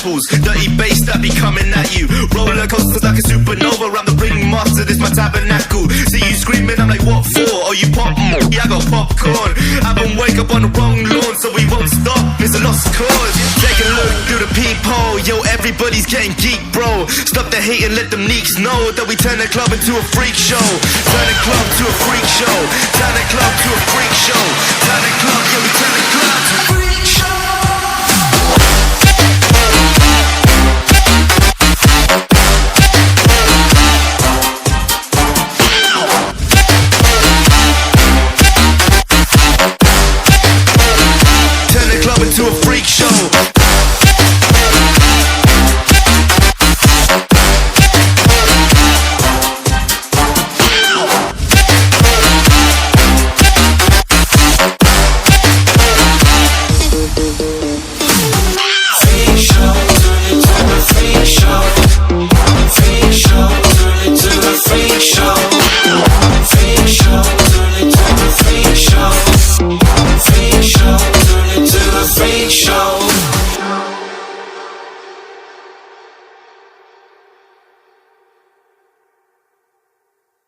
waterfalls, dirty bass that be coming at you. Roller coasters like a supernova, I'm the ringmaster, this my tabernacle. See you screaming, I'm like, what for? Oh, you pop? Yeah, I got popcorn. Haven't wake up on the wrong lawn, so we won't stop, it's a lost cause. Take a look through the peephole, yo, everybody's getting geek, bro. Stop the hate and let them leaks know that we turn the club into a freak show. Turn the club to a freak show. Turn the club to a freak show. Turn the club, yeah, we turn the club to a freak show.